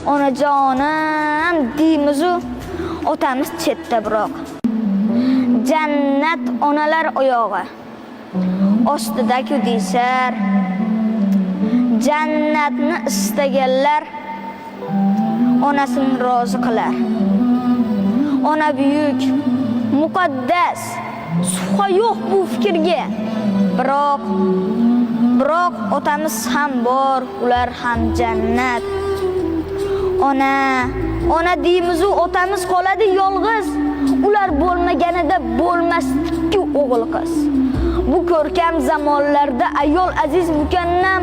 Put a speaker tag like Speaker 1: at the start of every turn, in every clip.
Speaker 1: onajonim deymizu otamiz chetda biroq. Jannat onalar oyog'i ostida-ku deysar. Jannatni istaganlar onasini rozi qilar. Ona buyuk, muqaddas, shubha yo'q bu fikrga. Biroq otamiz ham bor, ular ham jannat. Ona deymiz-u otamiz qoladi yolg'iz. Ular bo'lmaganida bo'lmasdi-ku o'g'il qiz. Bu ko'rkam zamonlarda ayol aziz mukannam,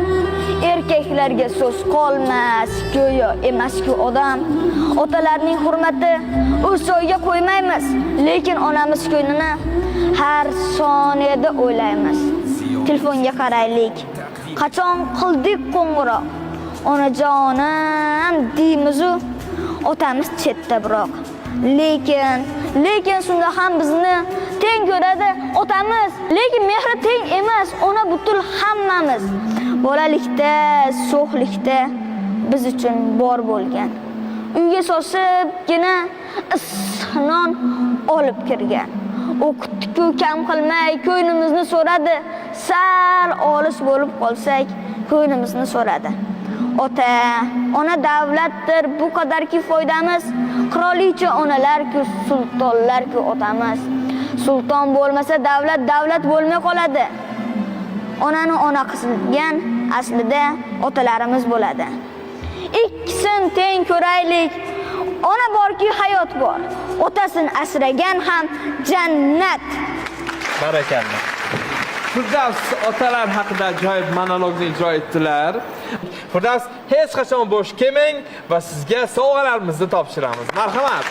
Speaker 1: erkaklarga so'z qolmas, go'yo emas-ku odam. Otalarning hurmati o'soyga qo'ymaymiz, lekin onamiz ko'nglini har soniyada o'ylaymiz. Telefonga qaraylik. Qachon qildik qo'ng'iroq? Onajonim deymiz-u otamiz chetda biroq. Lekin shunda ham bizni teng ko'radi otamiz, lekin mehri teng emas, ona butul hammamiz. Bolalikda, so'xlikda biz uchun bor bo'lgan. Uyga sosibgina isnon olib kirgan. O'qitdi-ku kam qilmay ko'nglimizni so'radi. Sal olis bo'lib qolsak, ko'nglimizni so'radi. Ona davlatdir, bu qadarki foydamiz. Qirolicha onalar-ku, sultonlar-ku otamiz. Sulton bo'lmasa davlat bo'lmay qoladi. Onani ona qilgan aslida otalarimiz bo'ladi. Ikkisin teng ko'raylik. Ona borki hayot bor. Otasini asragan ham jannat.
Speaker 2: Barakalloh. Firdavs otalar haqida ajoyib monologni ijro etdilar. Firdavs hech qachon bo'sh kelmang va sizga sovg'alarimizni topshiramiz. Marhamat.